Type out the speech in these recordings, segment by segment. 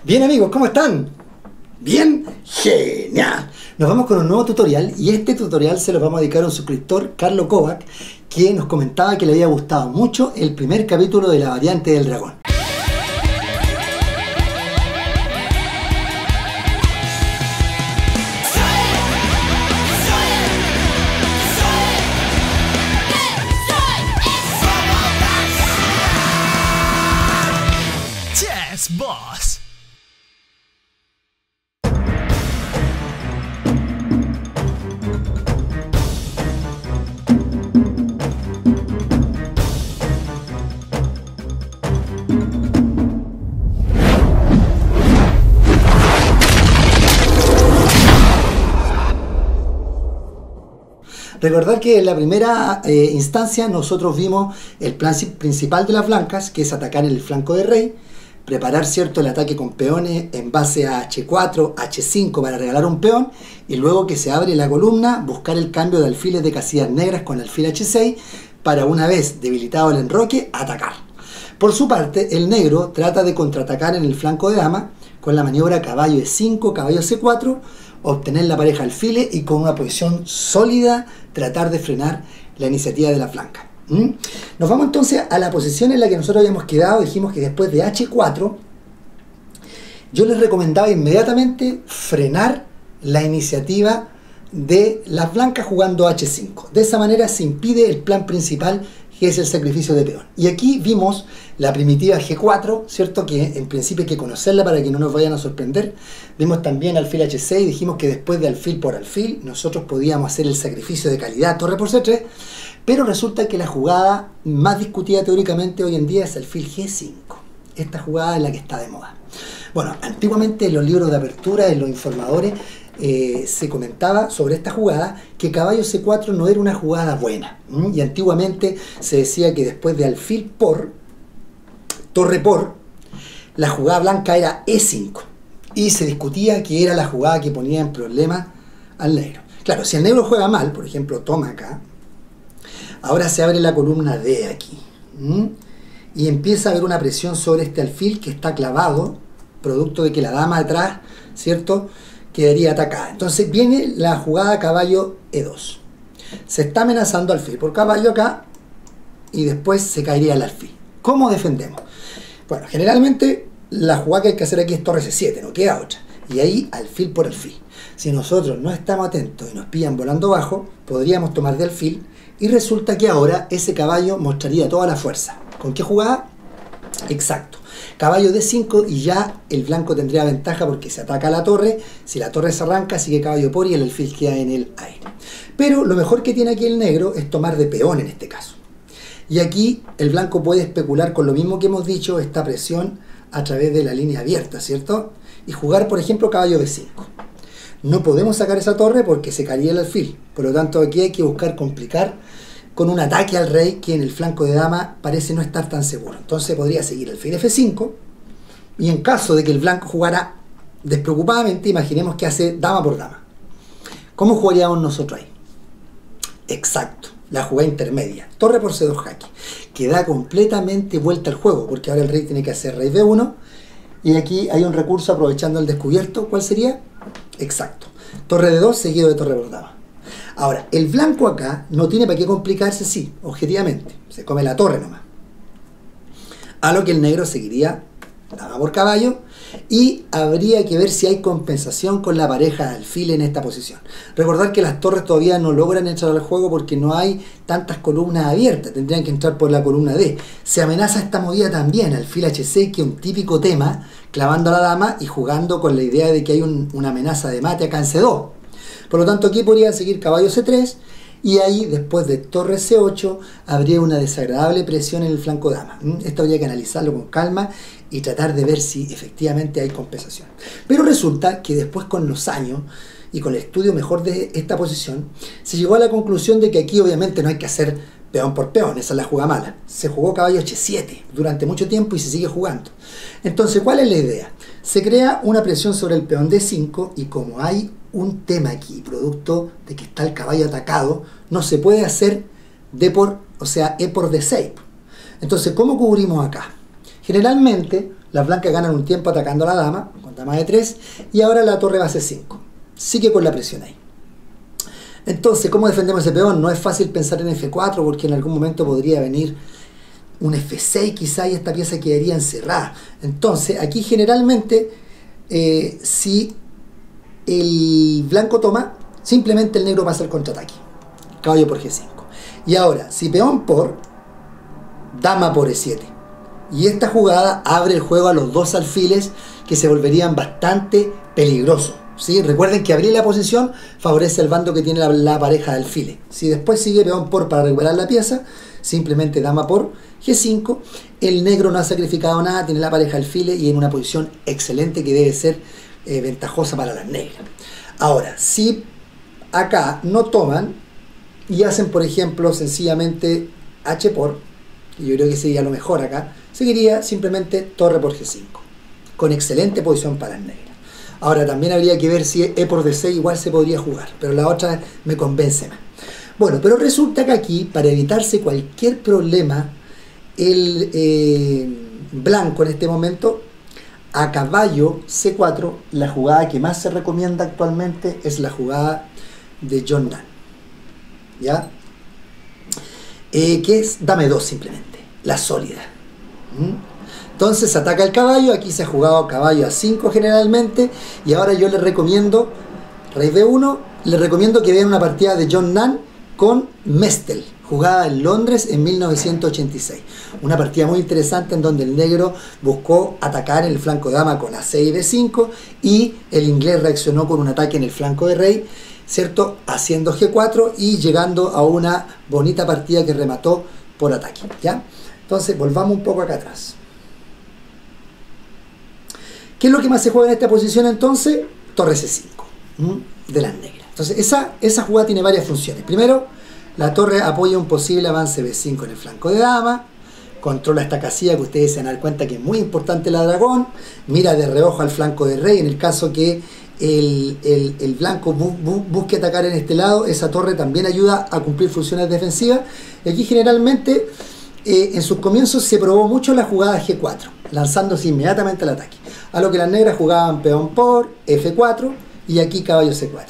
Bien amigos, ¿cómo están? Bien, genial. Nos vamos con un nuevo tutorial y este tutorial se lo vamos a dedicar a un suscriptor, Carlos Kovac, que nos comentaba que le había gustado mucho el primer capítulo de la variante del dragón. Yes, boss. Recordar que en la primera instancia nosotros vimos el plan principal de las blancas, que es atacar en el flanco de rey, preparar cierto el ataque con peones en base a H4, H5 para regalar un peón, y luego que se abre la columna, buscar el cambio de alfiles de casillas negras con alfil H6 para, una vez debilitado el enroque, atacar. Por su parte, el negro trata de contraatacar en el flanco de dama con la maniobra caballo E5, caballo C4, obtener la pareja alfiles y con una posición sólida tratar de frenar la iniciativa de la flanca. Nos vamos entonces a la posición en la que nosotros habíamos quedado. Dijimos que después de H4 yo les recomendaba inmediatamente frenar la iniciativa de las blancas jugando H5. De esa manera se impide el plan principal, que es el sacrificio de peón. Y aquí vimos la primitiva G4, ¿cierto? Que en principio hay que conocerla para que no nos vayan a sorprender. Vimos también alfil H6, dijimos que después de alfil por alfil nosotros podíamos hacer el sacrificio de calidad torre por C3, pero resulta que la jugada más discutida teóricamente hoy en día es alfil G5. Esta jugada es la que está de moda. Bueno, antiguamente en los libros de apertura, en los informadores, se comentaba sobre esta jugada que caballo C4 no era una jugada buena, y antiguamente se decía que después de alfil por, torre por, la jugada blanca era E5 y se discutía que era la jugada que ponía en problemas al negro. Claro, si el negro juega mal, por ejemplo toma acá, ahora se abre la columna D aquí, y empieza a haber una presión sobre este alfil que está clavado, producto de que la dama atrás, ¿cierto?, quedaría atacada. Entonces viene la jugada caballo E2. Se está amenazando alfil por caballo acá y después se caería el alfil. ¿Cómo defendemos? Bueno, generalmente la jugada que hay que hacer aquí es torre C7, no queda otra. Y ahí alfil por alfil. Si nosotros no estamos atentos y nos pillan volando bajo, podríamos tomar de alfil y resulta que ahora ese caballo mostraría toda la fuerza. ¿Con qué jugada? Exacto. Caballo D5 y ya el blanco tendría ventaja porque se ataca a la torre. Si la torre se arranca, sigue caballo por y el alfil queda en el aire. Pero lo mejor que tiene aquí el negro es tomar de peón en este caso. Y aquí el blanco puede especular con lo mismo que hemos dicho, esta presión a través de la línea abierta, ¿cierto? Y jugar, por ejemplo, caballo D5. No podemos sacar esa torre porque se caería el alfil. Por lo tanto, aquí hay que buscar complicar con un ataque al rey que en el flanco de dama parece no estar tan seguro. Entonces podría seguir alfil F5 y en caso de que el blanco jugara despreocupadamente, imaginemos que hace dama por dama. ¿Cómo jugaríamos nosotros ahí? Exacto, la jugada intermedia, torre por C2 jaque, que da completamente vuelta al juego porque ahora el rey tiene que hacer rey B1 y aquí hay un recurso aprovechando el descubierto. ¿Cuál sería? Exacto, torre D2 seguido de torre por dama. Ahora, el blanco acá no tiene para qué complicarse, sí, objetivamente. Se come la torre nomás. A lo que el negro seguiría dama por caballo y habría que ver si hay compensación con la pareja de alfil en esta posición. Recordar que las torres todavía no logran entrar al juego porque no hay tantas columnas abiertas. Tendrían que entrar por la columna D. Se amenaza esta movida también, alfil H6, que es un típico tema, clavando a la dama y jugando con la idea de que hay una amenaza de mate acá en C2. Por lo tanto, aquí podría seguir caballo C3 y ahí, después de torre C8, habría una desagradable presión en el flanco dama. Esto habría que analizarlo con calma y tratar de ver si efectivamente hay compensación. Pero resulta que después, con los años y con el estudio mejor de esta posición, se llegó a la conclusión de que aquí obviamente no hay que hacer peón por peón, esa es la jugada mala. Se jugó caballo H7 durante mucho tiempo y se sigue jugando. Entonces, ¿cuál es la idea? Se crea una presión sobre el peón D5 y como hay un tema aquí, producto de que está el caballo atacado, no se puede hacer D por, o sea, E por D6. Entonces, ¿cómo cubrimos acá? Generalmente las blancas ganan un tiempo atacando a la dama, con dama de 3, y ahora la torre va a C5. Sigue con la presión ahí. Entonces, ¿cómo defendemos ese peón? No es fácil pensar en F4 porque en algún momento podría venir un F6 quizá y esta pieza quedaría encerrada. Entonces, aquí generalmente, si el blanco toma, simplemente el negro pasa el contraataque. Caballo por G5. Y ahora, si peón por, dama por E7. Y esta jugada abre el juego a los dos alfiles que se volverían bastante peligrosos. ¿Sí? Recuerden que abrir la posición favorece al bando que tiene la pareja de alfiles. Si después sigue peón por para recuperar la pieza, simplemente dama por G5. El negro no ha sacrificado nada, tiene la pareja de alfiles y en una posición excelente que debe ser ventajosa para las negras. Ahora, si acá no toman y hacen, por ejemplo, sencillamente H por, que yo creo que sería lo mejor acá, seguiría simplemente torre por G5, con excelente posición para las negras. Ahora también habría que ver si E por D6 igual se podría jugar, pero la otra me convence más. Bueno, pero resulta que aquí, para evitarse cualquier problema, el blanco en este momento, a caballo C4, la jugada que más se recomienda actualmente es la jugada de John Nunn, ¿ya? Que es dame 2 simplemente, la sólida. Entonces ataca el caballo, aquí se ha jugado caballo a 5 generalmente, y ahora yo les recomiendo, rey B1, les recomiendo que vean una partida de John Nunn con Mestel, jugada en Londres en 1986. Una partida muy interesante en donde el negro buscó atacar en el flanco de dama con A6 y B5, y el inglés reaccionó con un ataque en el flanco de rey, ¿cierto? Haciendo G4 y llegando a una bonita partida que remató por ataque, ¿ya? Entonces volvamos un poco acá atrás. ¿Qué es lo que más se juega en esta posición entonces? Torre C5 de las negras. Entonces esa jugada tiene varias funciones. Primero, la torre apoya un posible avance B5 en el flanco de dama, controla esta casilla que ustedes se van a dar cuenta que es muy importante la dragón, mira de reojo al flanco de rey en el caso que el blanco busque atacar en este lado. Esa torre también ayuda a cumplir funciones defensivas. Y aquí generalmente en sus comienzos se probó mucho la jugada G4, lanzándose inmediatamente al ataque, a lo que las negras jugaban peón por F4 y aquí caballo C4.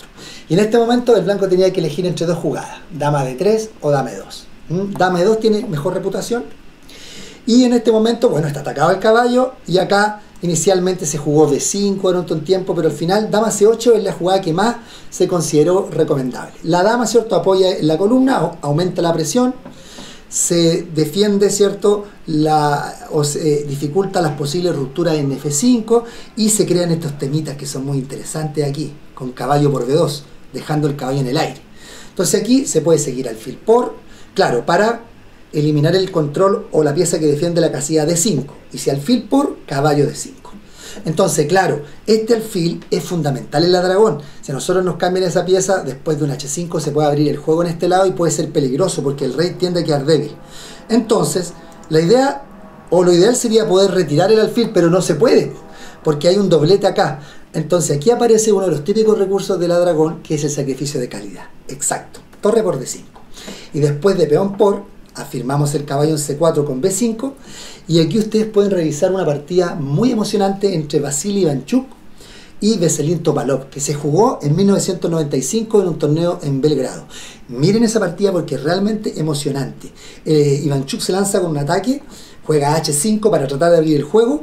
Y en este momento el blanco tenía que elegir entre dos jugadas, dama D3 o dama E2. Dama E2 tiene mejor reputación, y en este momento, bueno, está atacado el caballo, y acá inicialmente se jugó D5 durante un tiempo, pero al final dama C8 es la jugada que más se consideró recomendable. La dama, ¿cierto?, apoya en la columna, aumenta la presión, se defiende, ¿cierto?, o se dificulta las posibles rupturas en F5, y se crean estos temitas que son muy interesantes aquí, con caballo por B2, dejando el caballo en el aire. Entonces aquí se puede seguir alfil por, claro, para eliminar el control o la pieza que defiende la casilla D5, y si alfil por, caballo D5. Entonces, claro, este alfil es fundamental en la dragón. Si a nosotros nos cambian esa pieza, después de un H5 se puede abrir el juego en este lado y puede ser peligroso porque el rey tiende a quedar débil. Entonces, la idea o lo ideal sería poder retirar el alfil, pero no se puede porque hay un doblete acá. Entonces aquí aparece uno de los típicos recursos de la dragón, que es el sacrificio de calidad. Exacto, torre por D5. Y después de peón por, afirmamos el caballo en C4 con B5, y aquí ustedes pueden revisar una partida muy emocionante entre Vasily Ivanchuk y Veselin Topalov, que se jugó en 1995 en un torneo en Belgrado. Miren esa partida porque es realmente emocionante. Ivanchuk se lanza con un ataque, juega H5 para tratar de abrir el juego.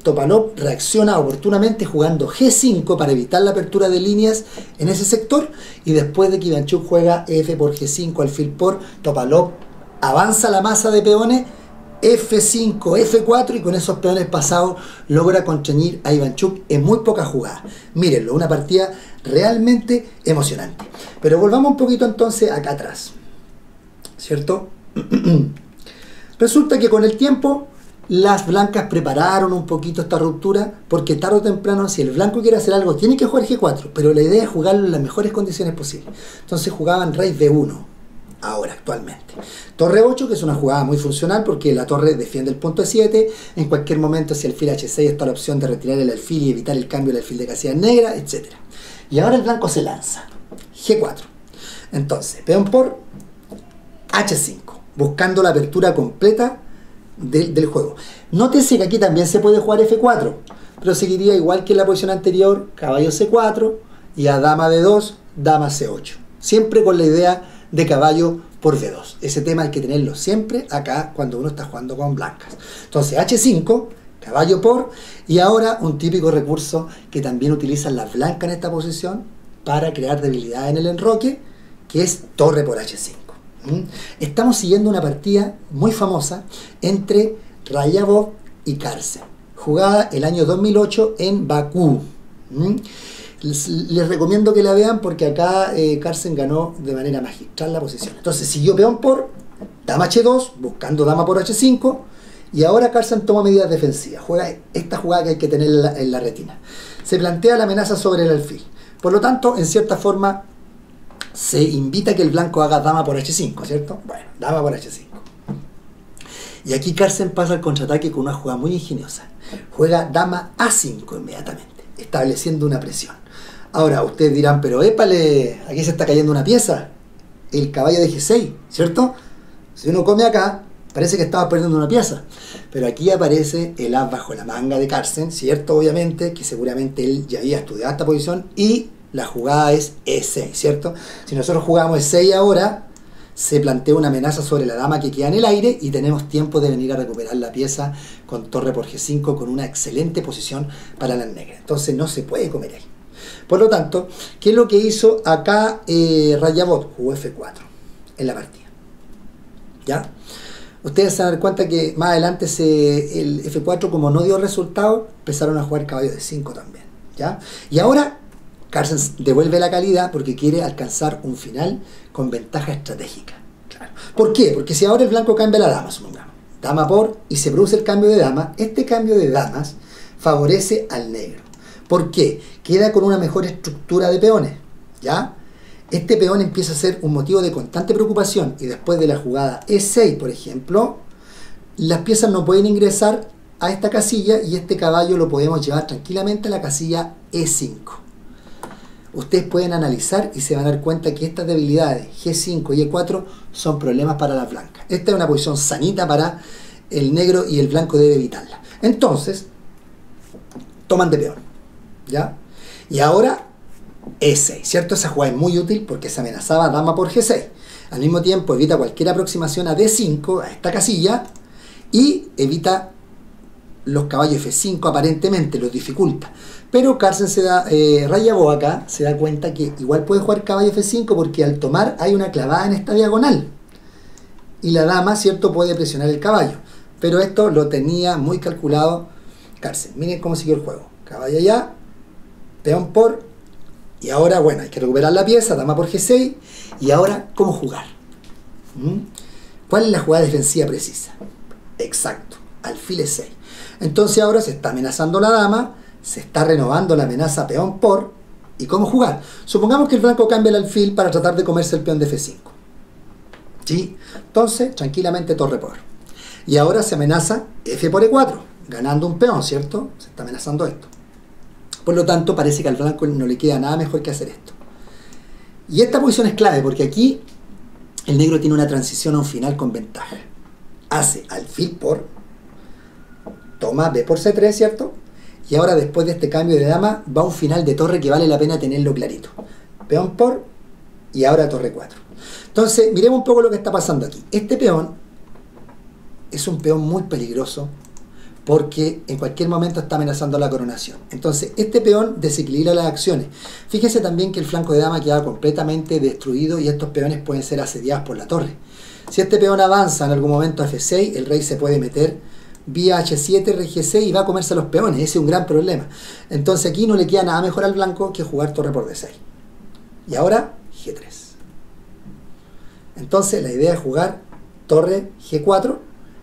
Topalov reacciona oportunamente jugando G5 para evitar la apertura de líneas en ese sector, y después de que Ivanchuk juega F por G5, alfil por, Topalov avanza la masa de peones, F5, F4, y con esos peones pasados logra constreñir a Ivanchuk en muy pocas jugadas. Mírenlo, una partida realmente emocionante. Pero volvamos un poquito entonces acá atrás, ¿cierto? Resulta que con el tiempo las blancas prepararon un poquito esta ruptura, porque tarde o temprano, si el blanco quiere hacer algo, tiene que jugar G4, pero la idea es jugarlo en las mejores condiciones posibles. Entonces jugaban rey B1, ahora, actualmente. Torre 8, que es una jugada muy funcional, porque la torre defiende el punto E7, en cualquier momento, si alfil H6, está la opción de retirar el alfil y evitar el cambio del alfil de casilla negra, etc. Y ahora el blanco se lanza, G4. Entonces, peón por H5, buscando la apertura completa del juego. Nótese que aquí también se puede jugar F4, pero seguiría igual que en la posición anterior, caballo C4 y a dama D2, dama C8. Siempre con la idea de caballo por D2. Ese tema hay que tenerlo siempre acá cuando uno está jugando con blancas. Entonces H5, caballo por, y ahora un típico recurso que también utilizan las blancas en esta posición para crear debilidad en el enroque, que es torre por H5. Estamos siguiendo una partida muy famosa entre Rayabov y Carlsen, jugada el año 2008 en Bakú. Les recomiendo que la vean porque acá Carlsen ganó de manera magistral la posición. Entonces siguió peón por, dama H2, buscando dama por H5, y ahora Carlsen toma medidas defensivas. Juega esta jugada que hay que tener en la retina. Se plantea la amenaza sobre el alfil. Por lo tanto, en cierta forma, se invita a que el blanco haga dama por H5, ¿cierto? Bueno, dama por H5. Y aquí Carlsen pasa al contraataque con una jugada muy ingeniosa. Juega dama A5 inmediatamente, estableciendo una presión. Ahora, ustedes dirán, pero épale, aquí se está cayendo una pieza. El caballo de G6, ¿cierto? Si uno come acá, parece que estaba perdiendo una pieza. Pero aquí aparece el as bajo la manga de Carlsen, ¿cierto? Obviamente, que seguramente él ya había estudiado esta posición y la jugada es E6, ¿cierto? Si nosotros jugamos E6 ahora, se plantea una amenaza sobre la dama que queda en el aire y tenemos tiempo de venir a recuperar la pieza con torre por G5 con una excelente posición para las negras. Entonces no se puede comer ahí. Por lo tanto, ¿qué es lo que hizo acá Rayabov? Jugó F4 en la partida. ¿Ya? Ustedes se van a dar cuenta que más adelante el F4, como no dio resultado, empezaron a jugar caballo de 5 también. ¿Ya? Y ahora Carlsen devuelve la calidad porque quiere alcanzar un final con ventaja estratégica. Claro. ¿Por qué? Porque si ahora el blanco cambia la dama, supongamos, dama por, y se produce el cambio de dama, este cambio de damas favorece al negro. ¿Por qué? Queda con una mejor estructura de peones. ¿Ya? Este peón empieza a ser un motivo de constante preocupación y después de la jugada E6, por ejemplo, las piezas no pueden ingresar a esta casilla y este caballo lo podemos llevar tranquilamente a la casilla E5. Ustedes pueden analizar y se van a dar cuenta que estas debilidades G5 y E4 son problemas para las blancas. Esta es una posición sanita para el negro y el blanco debe evitarla. Entonces, toman de peón, ¿ya? Y ahora E6, ¿cierto? Esa jugada es muy útil porque se amenazaba dama por G6. Al mismo tiempo evita cualquier aproximación a D5, a esta casilla, y evita los caballos F5 aparentemente, los dificulta. Pero Carlsen Rayabov acá se da cuenta que igual puede jugar caballo F5 porque al tomar hay una clavada en esta diagonal. Y la dama, ¿cierto?, puede presionar el caballo. Pero esto lo tenía muy calculado Carlsen. Miren cómo siguió el juego. Caballo allá, peón por, y ahora, bueno, hay que recuperar la pieza, dama por G6, y ahora, ¿cómo jugar? ¿Cuál es la jugada defensiva precisa? Exacto, alfil E6. Entonces ahora se está amenazando la dama, se está renovando la amenaza peón por, ¿y cómo jugar? Supongamos que el blanco cambia el alfil para tratar de comerse el peón de F5. ¿Sí? Entonces, tranquilamente torre por. Y ahora se amenaza F por E4, ganando un peón, ¿cierto? Se está amenazando esto. Por lo tanto, parece que al blanco no le queda nada mejor que hacer esto. Y esta posición es clave porque aquí el negro tiene una transición a un final con ventaja. Hace alfil por, toma B por C3, ¿cierto? Y ahora después de este cambio de dama va un final de torre que vale la pena tenerlo clarito. Peón por y ahora torre 4. Entonces, miremos un poco lo que está pasando aquí. Este peón es un peón muy peligroso porque en cualquier momento está amenazando la coronación. Entonces, este peón desequilibra las acciones. Fíjese también que el flanco de dama queda completamente destruido y estos peones pueden ser asediados por la torre. Si este peón avanza en algún momento a F6, el rey se puede meter vía H7, rey G6 y va a comerse a los peones. Ese es un gran problema. Entonces aquí no le queda nada mejor al blanco que jugar torre por D6. Y ahora G3. Entonces la idea es jugar torre G4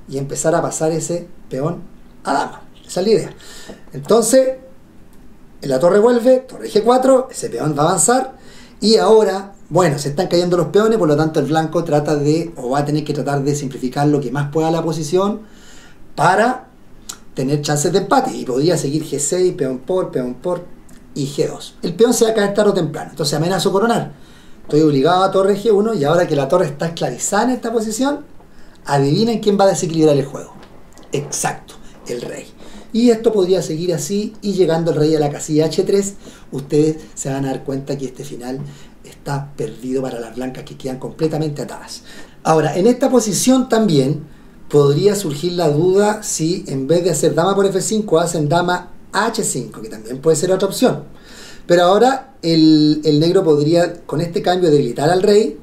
y empezar a pasar ese peón a dama. Esa es la idea. Entonces, en la torre vuelve, torre G4, ese peón va a avanzar y ahora, bueno, se están cayendo los peones, por lo tanto el blanco trata de, o va a tener que tratar de simplificar lo que más pueda la posición para tener chances de empate y podría seguir G6, peón por y G2. El peón se va a caer tarde o temprano, entonces amenazo coronar. Estoy obligado a torre G1 y ahora que la torre está esclavizada en esta posición, adivinen quién va a desequilibrar el juego. Exacto, el rey. Y esto podría seguir así, y llegando el rey a la casilla H3, ustedes se van a dar cuenta que este final está perdido para las blancas, que quedan completamente atadas. Ahora, en esta posición también podría surgir la duda si en vez de hacer dama por F5 hacen dama H5, que también puede ser otra opción. Pero ahora el negro podría con este cambio debilitar al rey,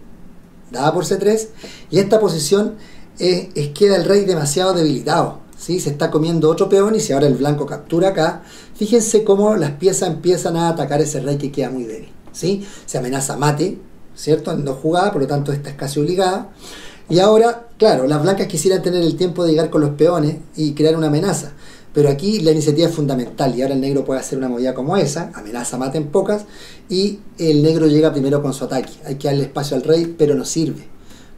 dama por C3, y esta posición queda el rey demasiado debilitado, ¿sí? Se está comiendo otro peón, y si ahora el blanco captura acá, fíjense cómo las piezas empiezan a atacar ese rey que queda muy débil, ¿sí? Se amenaza mate, ¿cierto? En 2 jugadas, por lo tanto esta es casi obligada. Y ahora, claro, las blancas quisieran tener el tiempo de llegar con los peones y crear una amenaza, pero aquí la iniciativa es fundamental, y ahora el negro puede hacer una movida como esa, amenaza mate en pocas, y el negro llega primero con su ataque. Hay que darle espacio al rey, pero no sirve,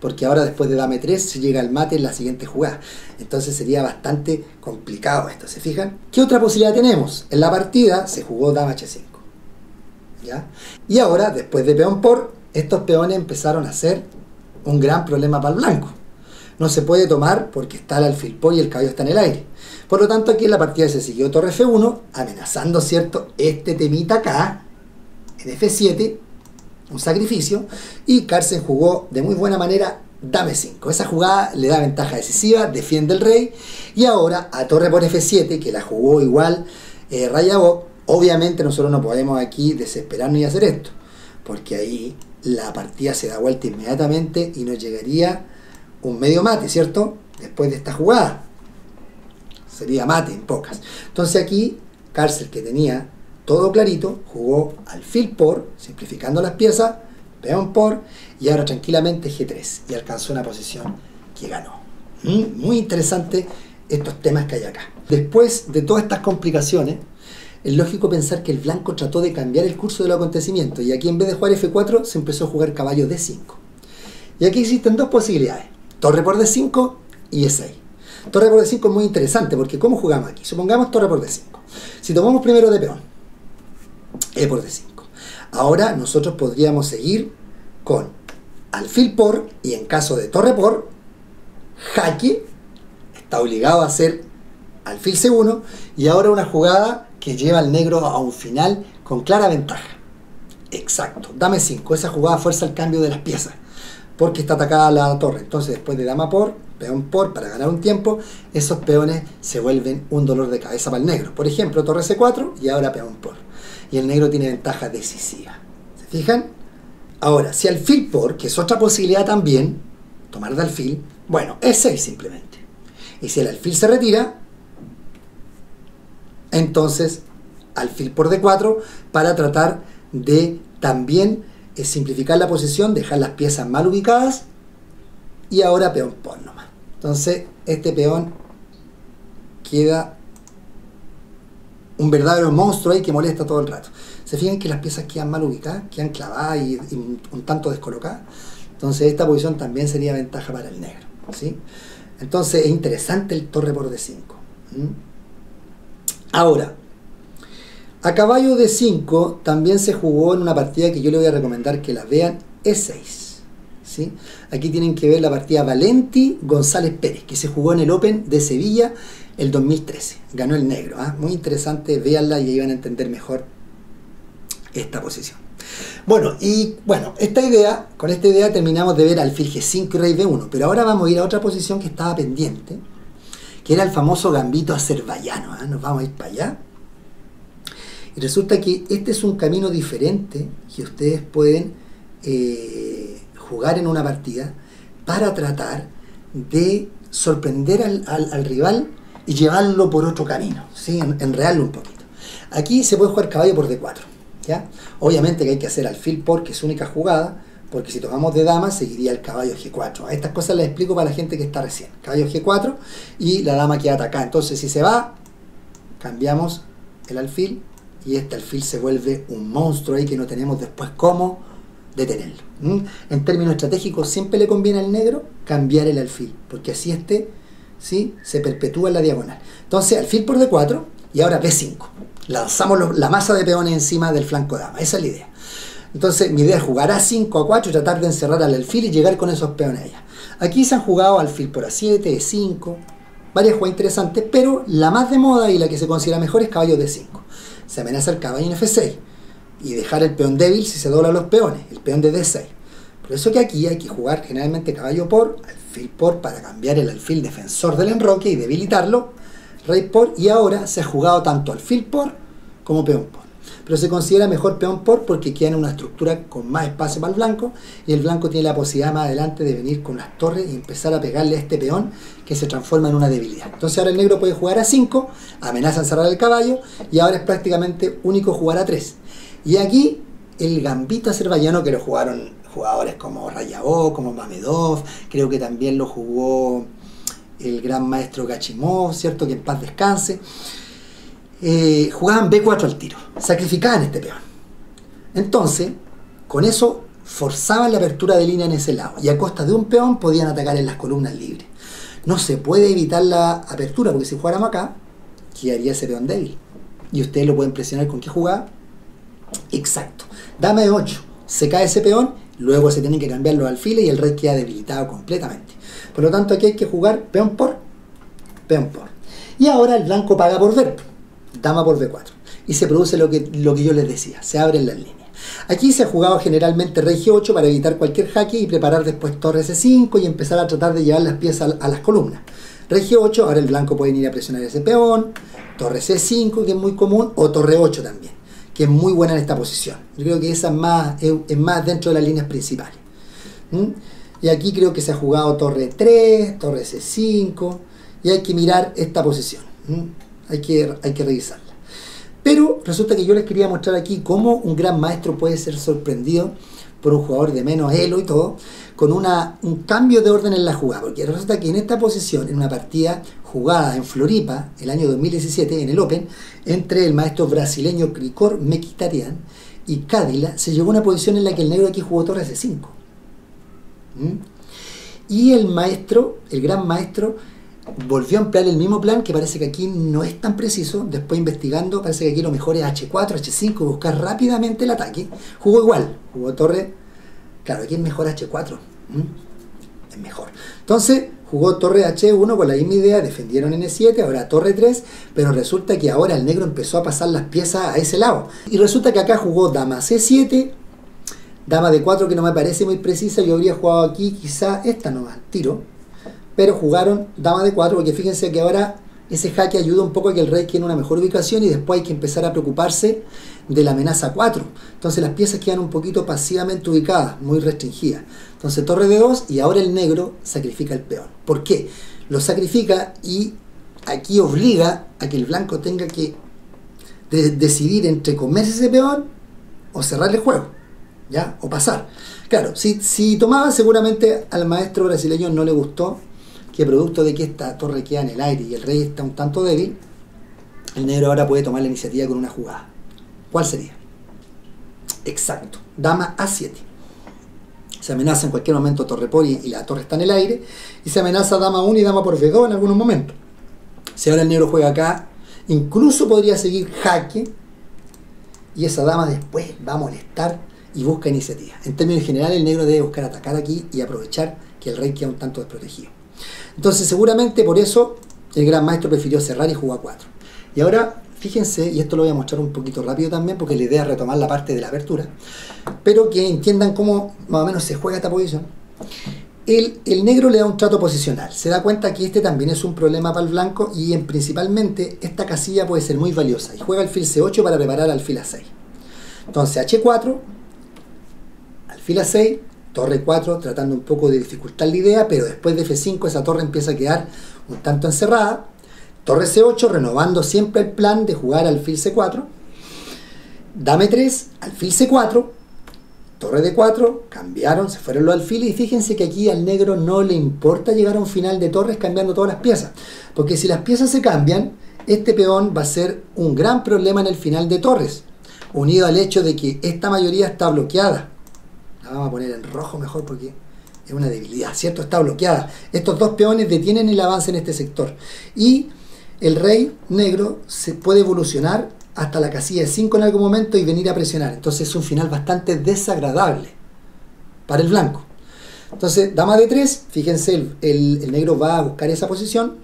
porque ahora después de dama 3 se llega al mate en la siguiente jugada. Entonces sería bastante complicado esto, ¿se fijan? ¿Qué otra posibilidad tenemos? En la partida se jugó dama H5, ¿ya? Y ahora, después de peón por, estos peones empezaron a ser un gran problema para el blanco. No se puede tomar porque está el alfil por y el caballo está en el aire. Por lo tanto, aquí en la partida se siguió torre F1, amenazando, ¿cierto?, este temita acá, en F7, un sacrificio, y Carlsen jugó de muy buena manera dama 5. Esa jugada le da ventaja decisiva, defiende el rey, y ahora a torre por F7, que la jugó igual Rayabov. Obviamente nosotros no podemos aquí desesperarnos y hacer esto, porque ahí la partida se da vuelta inmediatamente y nos llegaría un medio mate, ¿cierto? Después de esta jugada sería mate en pocas. Entonces aquí Carlsen, que tenía todo clarito, jugó alfil por, simplificando las piezas, peón por, y ahora tranquilamente G3, y alcanzó una posición que ganó. Muy interesante estos temas que hay acá. Después de todas estas complicaciones, es lógico pensar que el blanco trató de cambiar el curso de los acontecimientos, y aquí en vez de jugar F4 se empezó a jugar caballo D5. Y aquí existen dos posibilidades: torre por D5 y E6. Torre por D5 es muy interesante, porque ¿cómo jugamos aquí? Supongamos torre por D5. Si tomamos primero de peón, E por D5. Ahora nosotros podríamos seguir con alfil por, y en caso de torre por, jaque, está obligado a hacer alfil C1, y ahora una jugada que lleva al negro a un final con clara ventaja. Exacto, dama 5, esa jugada fuerza el cambio de las piezas, porque está atacada la torre. Entonces después de dama por, peón por, para ganar un tiempo, esos peones se vuelven un dolor de cabeza para el negro. Por ejemplo, torre C4 y ahora peón por, y el negro tiene ventaja decisiva. ¿Se fijan? Ahora, si alfil por, que es otra posibilidad también, tomar de alfil, bueno, E6 simplemente. Y si el alfil se retira, entonces alfil por D4, para tratar de también simplificar la posición, dejar las piezas mal ubicadas, y ahora peón por nomás. Entonces este peón queda un verdadero monstruo ahí que molesta todo el rato. Se fijan que las piezas quedan mal ubicadas, quedan clavadas y un tanto descolocadas. Entonces esta posición también sería ventaja para el negro, ¿sí? Entonces es interesante el torre por D5. Ahora, a caballo D5 también se jugó en una partida que yo les voy a recomendar que la vean, E6. ¿Sí? Aquí tienen que ver la partida Valenti González Pérez, que se jugó en el Open de Sevilla el 2013. Ganó el negro, ¿eh? Muy interesante, véanla y ahí van a entender mejor esta posición. Bueno, y bueno, con esta idea terminamos de ver alfil G5 y rey B1, pero ahora vamos a ir a otra posición que estaba pendiente, que era el famoso gambito azerbaiyano, ¿eh? Nos vamos a ir para allá. Y resulta que este es un camino diferente que ustedes pueden jugar en una partida para tratar de sorprender al rival y llevarlo por otro camino, ¿sí? Enredarlo un poquito. Aquí se puede jugar caballo por D4, ¿ya? Obviamente que hay que hacer alfil por, que es su única jugada, porque si tomamos de dama seguiría el caballo G4. Estas cosas las explico para la gente que está recién. Caballo G4 y la dama queda atacada. Entonces si se va, cambiamos el alfil y este alfil se vuelve un monstruo ahí que no tenemos después cómo detenerlo. En términos estratégicos siempre le conviene al negro cambiar el alfil, porque así ¿sí? Se perpetúa en la diagonal. Entonces alfil por D4 y ahora B5. Lanzamos la masa de peones encima del flanco dama. Esa es la idea. Entonces mi idea es jugar A5, A4 y tratar de encerrar al alfil y llegar con esos peones allá. Aquí se han jugado alfil por A7, E5, varias jugadas interesantes, pero la más de moda y la que se considera mejor es caballo D5. Se amenaza el caballo en F6 y dejar el peón débil si se dobla los peones, el peón de D6. Por eso que aquí hay que jugar generalmente caballo por, alfil por, para cambiar el alfil defensor del enroque y debilitarlo, rey por, y ahora se ha jugado tanto alfil por como peón por. Pero se considera mejor peón por porque queda en una estructura con más espacio para el blanco, y el blanco tiene la posibilidad más adelante de venir con las torres y empezar a pegarle a este peón que se transforma en una debilidad. Entonces ahora el negro puede jugar a 5, amenaza en cerrar el caballo, y ahora es prácticamente único jugar a 3. Y aquí el gambito azerbaiyano, que lo jugaron jugadores como Rayabov, como Mamedov, creo que también lo jugó el gran maestro Gachimov, ¿cierto? Que en paz descanse. Jugaban B4 al tiro, sacrificaban este peón. Entonces, con eso forzaban la apertura de línea en ese lado, y a costa de un peón podían atacar en las columnas libres. No se puede evitar la apertura, porque si jugáramos acá, quedaría ese peón débil. Y ustedes lo pueden presionar con qué jugada. Exacto. Dama de 8, se cae ese peón, luego se tienen que cambiar los alfiles y el rey queda debilitado completamente. Por lo tanto, aquí hay que jugar peón por, peón por. Y ahora el blanco paga por ver, dama por B4. Y se produce lo que yo les decía, se abren las líneas. Aquí se ha jugado generalmente rey G8 para evitar cualquier jaque y preparar después torre C5 y empezar a tratar de llevar las piezas a las columnas. Rey G8, ahora el blanco puede ir a presionar ese peón, torre C5, que es muy común, o torre 8 también, que es muy buena en esta posición. Yo creo que esa es más dentro de las líneas principales. Y aquí creo que se ha jugado torre 3, torre C5, y hay que mirar esta posición. Hay que revisarla. Pero resulta que yo les quería mostrar aquí cómo un gran maestro puede ser sorprendido por un jugador de menos elo y todo, con un cambio de orden en la jugada. Porque resulta que en esta posición, en una partida jugada en Floripa, el año 2017, en el Open, entre el maestro brasileño Krikor Mkhitaryan y Cádila, se llegó a una posición en la que el negro aquí jugó torre C5. Y el maestro, el gran maestro, volvió a emplear el mismo plan, que parece que aquí no es tan preciso. Después investigando, parece que aquí lo mejor es H4, H5, buscar rápidamente el ataque. Jugó igual, jugó torre, claro, aquí es mejor H4, es mejor. Entonces jugó torre H1 con la misma idea, defendieron N7, ahora torre 3, pero resulta que ahora el negro empezó a pasar las piezas a ese lado. Y resulta que acá jugó dama C7, dama D4, que no me parece muy precisa. Yo habría jugado aquí quizá esta nomás, tiro, pero jugaron dama D4, porque fíjense que ahora ese jaque ayuda un poco a que el rey quede en una mejor ubicación, y después hay que empezar a preocuparse de la amenaza 4. Entonces las piezas quedan un poquito pasivamente ubicadas, muy restringidas. Entonces torre D2, y ahora el negro sacrifica el peón. ¿Por qué? Lo sacrifica, y aquí obliga a que el blanco tenga que decidir entre comerse ese peón o cerrarle el juego, ¿ya? O pasar. Claro, si tomaba, seguramente al maestro brasileño no le gustó que, producto de que esta torre queda en el aire y el rey está un tanto débil, el negro ahora puede tomar la iniciativa con una jugada. ¿Cuál sería? Exacto, dama A7. Se amenaza en cualquier momento torre por, y la torre está en el aire, y se amenaza dama 1 y dama por B2 en algunos momentos. Si ahora el negro juega acá, incluso podría seguir jaque, y esa dama después va a molestar y busca iniciativa. En términos generales, el negro debe buscar atacar aquí y aprovechar que el rey queda un tanto desprotegido. Entonces seguramente por eso el gran maestro prefirió cerrar y jugó a 4. Y ahora fíjense, y esto lo voy a mostrar un poquito rápido también, porque la idea es retomar la parte de la apertura, pero que entiendan cómo más o menos se juega esta posición. El negro le da un trato posicional, se da cuenta que este también es un problema para el blanco, y principalmente esta casilla puede ser muy valiosa, y juega alfil C8 para preparar alfil A6. Entonces H4, alfil A6, torre 4, tratando un poco de dificultar la idea, pero después de F5 esa torre empieza a quedar un tanto encerrada. Torre C8, renovando siempre el plan de jugar alfil C4. Dame 3, alfil C4, torre D4, cambiaron, se fueron los alfiles, y fíjense que aquí al negro no le importa llegar a un final de torres cambiando todas las piezas, porque si las piezas se cambian, este peón va a ser un gran problema en el final de torres, unido al hecho de que esta mayoría está bloqueada. La vamos a poner en rojo mejor porque es una debilidad, ¿cierto? Está bloqueada. Estos dos peones detienen el avance en este sector. Y el rey negro se puede evolucionar hasta la casilla de 5 en algún momento y venir a presionar. Entonces es un final bastante desagradable para el blanco. Entonces, dama de 3, fíjense, el negro va a buscar esa posición.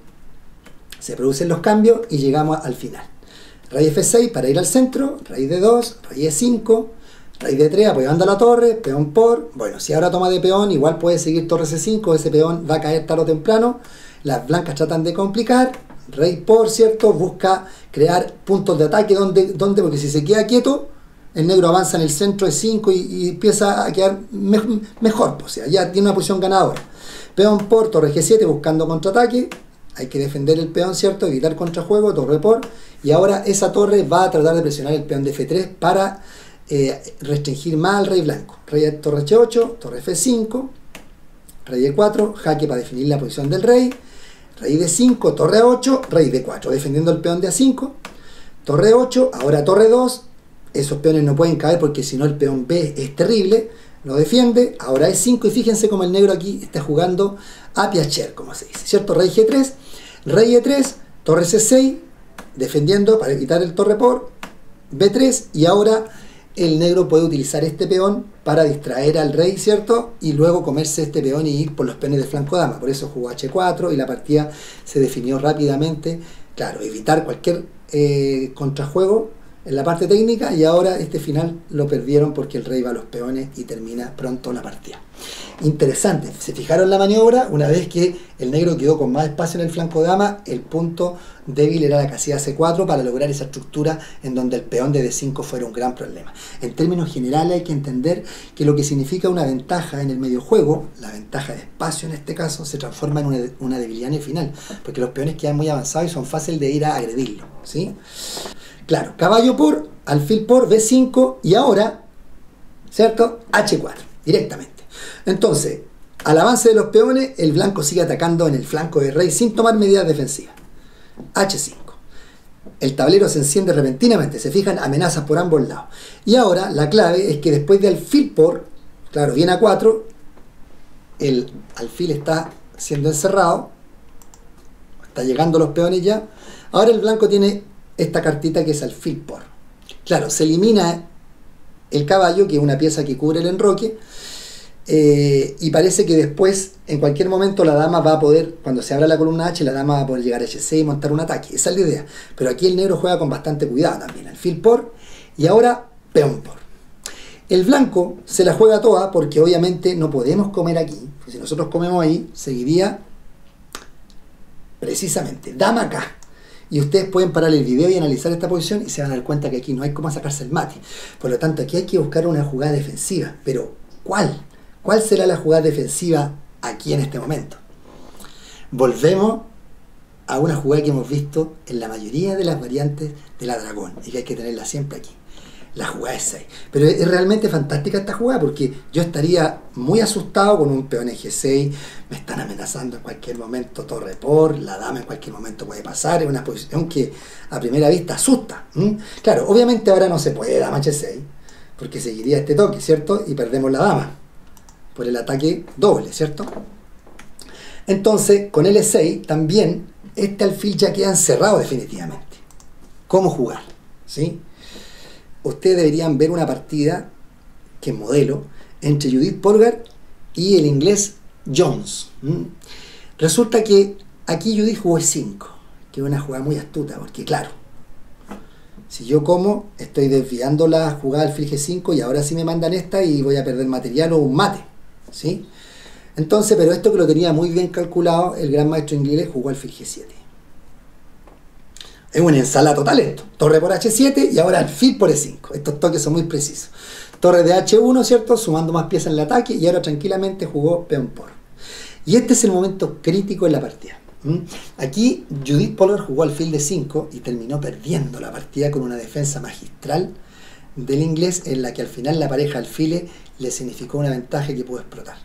Se producen los cambios y llegamos al final. Rey F6 para ir al centro, rey D2, rey E5, rey D3 apoyando a la torre, peón por. Bueno, si ahora toma de peón, igual puede seguir torre C5, ese peón va a caer tarde o temprano. Las blancas tratan de complicar, rey por, ¿cierto? Busca crear puntos de ataque donde porque si se queda quieto, el negro avanza en el centro de 5 y empieza a quedar mejor, o sea, ya tiene una posición ganadora. Peón por, torre G7 buscando contraataque, hay que defender el peón, ¿cierto? Evitar contrajuego, torre por, y ahora esa torre va a tratar de presionar el peón de F3 para restringir más al rey blanco. Rey torre H8, torre F5, rey E4, jaque para definir la posición del rey, rey D5, torre A8, rey D4, defendiendo el peón de A5, torre 8, ahora torre 2, esos peones no pueden caer porque si no el peón B es terrible, lo defiende, ahora E5 y fíjense como el negro aquí está jugando a piacer, como se dice, ¿cierto? Rey G3, rey E3, torre C6, defendiendo para evitar el torre por, B3 y ahora el negro puede utilizar este peón para distraer al rey, ¿cierto? Y luego comerse este peón y ir por los peones de flanco dama. Por eso jugó H4 y la partida se definió rápidamente. Claro, evitar cualquier contrajuego en la parte técnica y ahora este final lo perdieron porque el rey va a los peones y termina pronto la partida. Interesante, se fijaron la maniobra, una vez que el negro quedó con más espacio en el flanco dama, el punto débil era la casilla C4 para lograr esa estructura en donde el peón de D5 fuera un gran problema. En términos generales hay que entender que lo que significa una ventaja en el medio juego, la ventaja de espacio en este caso, se transforma en una debilidad en el final, porque los peones quedan muy avanzados y son fáciles de ir a agredirlo, ¿sí? Claro, caballo por, alfil por, B5 y ahora, ¿cierto? H4, directamente. Entonces, al avance de los peones, el blanco sigue atacando en el flanco del rey sin tomar medidas defensivas. H5. El tablero se enciende repentinamente, se fijan, amenazas por ambos lados. Y ahora la clave es que después de alfil por, claro, viene A4, el alfil está siendo encerrado, está llegando los peones ya. Ahora el blanco tiene esta cartita que es alfil por. Claro, se elimina el caballo, que es una pieza que cubre el enroque, y parece que después, en cualquier momento, la dama va a poder, cuando se abra la columna H, la dama va a poder llegar a H6 y montar un ataque. Esa es la idea. Pero aquí el negro juega con bastante cuidado también. Alfil por, y ahora peón por. El blanco se la juega toda porque obviamente no podemos comer aquí. Porque si nosotros comemos ahí, seguiría precisamente dama acá. Y ustedes pueden parar el video y analizar esta posición y se van a dar cuenta que aquí no hay cómo sacarse el mate. Por lo tanto, aquí hay que buscar una jugada defensiva. Pero, ¿cuál? ¿Cuál será la jugada defensiva aquí en este momento? Volvemos a una jugada que hemos visto en la mayoría de las variantes de la dragón y que hay que tenerla siempre aquí. La jugada es 6. Pero es realmente fantástica esta jugada porque yo estaría muy asustado con un peón en G6, me están amenazando en cualquier momento torre por, la dama en cualquier momento puede pasar, es una posición que a primera vista asusta. Claro, obviamente ahora no se puede dama H6 porque seguiría este toque, ¿cierto? Y perdemos la dama por el ataque doble, ¿cierto? Entonces, con L6 también este alfil ya queda encerrado definitivamente. ¿Cómo jugar? ¿Sí? Ustedes deberían ver una partida que modelo entre Judith Polgar y el inglés Jones. Resulta que aquí Judith jugó E5, que es una jugada muy astuta, porque claro, si yo como, estoy desviando la jugada alfil G5 y ahora sí me mandan esta y voy a perder material o un mate, ¿sí? Entonces, pero esto que lo tenía muy bien calculado, el gran maestro inglés jugó alfil G7. Es una ensalada total esto. Torre por H7 y ahora alfil por E5. Estos toques son muy precisos. Torre de H1, ¿cierto? Sumando más piezas en el ataque y ahora tranquilamente jugó peón por. Y este es el momento crítico en la partida. Aquí Judith Polgar jugó alfil de 5 y terminó perdiendo la partida con una defensa magistral del inglés en la que al final la pareja alfiles le significó una ventaja que pudo explotar.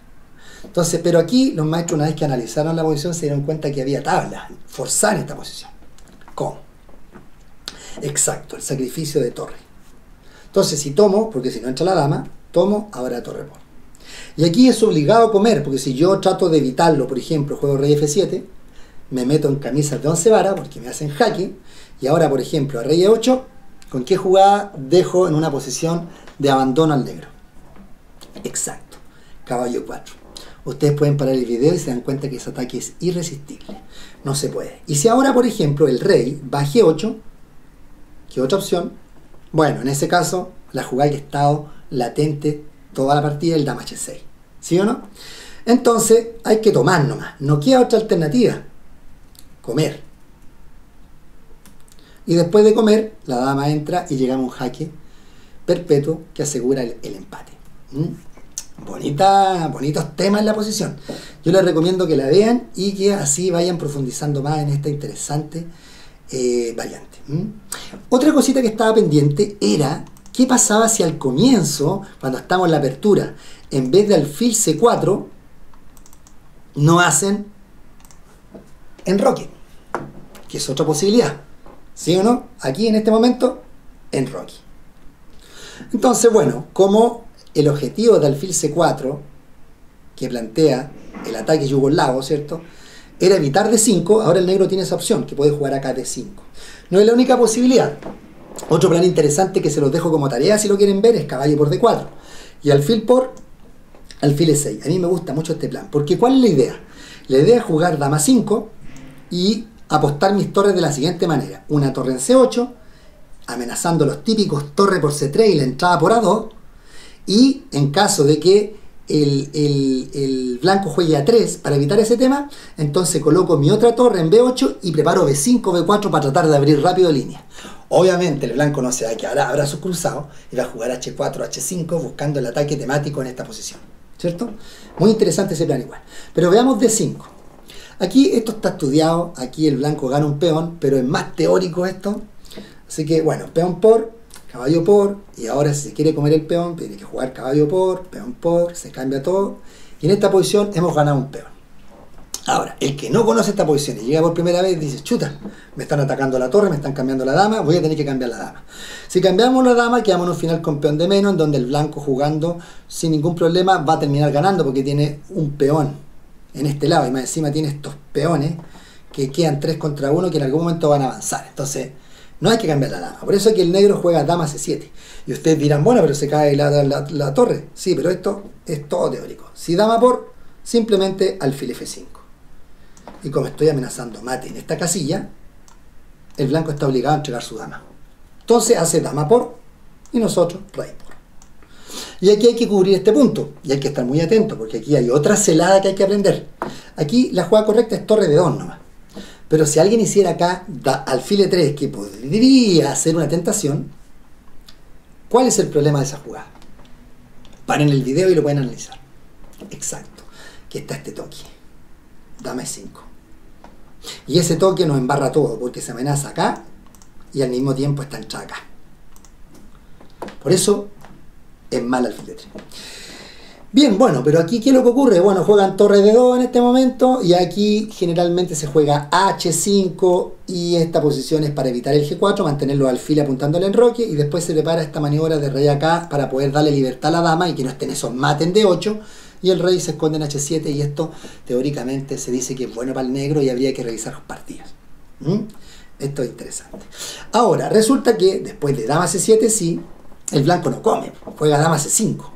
Entonces, pero aquí los maestros una vez que analizaron la posición se dieron cuenta que había tablas, forzar esta posición. ¿Cómo? Exacto, el sacrificio de torre. Entonces si tomo, porque si no entra la dama, tomo, ahora torre por. Y aquí es obligado a comer, porque si yo trato de evitarlo, por ejemplo, juego rey F7, me meto en camisas de 11 varas, porque me hacen jaque, y ahora, por ejemplo, a rey E8, ¿con qué jugada dejo en una posición de abandono al negro? Exacto, caballo 4. ustedes pueden parar el video y se dan cuenta que ese ataque es irresistible. No se puede. Y si ahora, por ejemplo, el rey va a G8, ¿qué otra opción? Bueno, en ese caso, la jugada que ha estado latente toda la partida, el dama H6. ¿Sí o no? Entonces, hay que tomar nomás. No queda otra alternativa. Comer. Y después de comer, la dama entra y llegamos a un jaque perpetuo que asegura el empate. Bonitos temas en la posición. Yo les recomiendo que la vean y que así vayan profundizando más en esta interesante variante. Otra cosita que estaba pendiente era qué pasaba si al comienzo, cuando estamos en la apertura, en vez de alfil C4, no hacen enroque, que es otra posibilidad. ¿Sí o no? Aquí en este momento, enroque. Entonces, bueno, como el objetivo de alfil C4 que plantea el ataque yugoslavo, ¿cierto?, era evitar D5, ahora el negro tiene esa opción, que puede jugar acá D5. No es la única posibilidad. Otro plan interesante que se los dejo como tarea si lo quieren ver es caballo por D4 y alfil por alfil E6. A mí me gusta mucho este plan, porque ¿cuál es la idea? La idea es jugar dama 5 y apostar mis torres de la siguiente manera. Una torre en C8, amenazando los típicos torre por C3 y la entrada por A2, y en caso de que el blanco juegue A3 para evitar ese tema, entonces coloco mi otra torre en B8 y preparo B5, B4 para tratar de abrir rápido línea. Obviamente el blanco no se va a quedar a brazos cruzados y va a jugar H4, H5 buscando el ataque temático en esta posición, ¿cierto? Muy interesante ese plan igual. Pero veamos D5. Aquí esto está estudiado, aquí el blanco gana un peón, pero es más teórico esto. Así que bueno, peón por, caballo por, y ahora si se quiere comer el peón, tiene que jugar caballo peón por, se cambia todo. Y en esta posición hemos ganado un peón. Ahora, el que no conoce esta posición y llega por primera vez dice, chuta, me están atacando la torre, me están cambiando la dama, voy a tener que cambiar la dama. Si cambiamos la dama, quedamos en un final con peón de menos, en donde el blanco jugando sin ningún problema va a terminar ganando porque tiene un peón en este lado y más encima tiene estos peones que quedan 3 contra 1 que en algún momento van a avanzar. Entonces, no hay que cambiar la dama. Por eso es que el negro juega dama C7. Y ustedes dirán, bueno, pero se cae la torre. Sí, pero esto es todo teórico. Si dama por, simplemente alfil F5. Y como estoy amenazando mate en esta casilla, el blanco está obligado a entregar su dama. Entonces hace dama por y nosotros rey por. Y aquí hay que cubrir este punto. Y hay que estar muy atento porque aquí hay otra celada que hay que aprender. Aquí la jugada correcta es torre de 2 nomás. Pero si alguien hiciera acá alfil E3, que podría ser una tentación, ¿cuál es el problema de esa jugada? Paren el video y lo pueden analizar. Exacto. Que está este toque. Dama E5. Y ese toque nos embarra todo, porque se amenaza acá y al mismo tiempo está entrada acá. Por eso es mal alfil E3. Bien, bueno, pero aquí ¿qué es lo que ocurre? Bueno, juegan torre de 2 en este momento y aquí generalmente se juega H5 y esta posición es para evitar el G4, mantener los alfiles apuntando al enroque y después se prepara esta maniobra de rey acá para poder darle libertad a la dama y que no estén esos mates en D8 y el rey se esconde en H7 y esto teóricamente se dice que es bueno para el negro y habría que revisar las partidas. Esto es interesante. Ahora, resulta que después de dama C7 sí, el blanco no come, juega dama C5.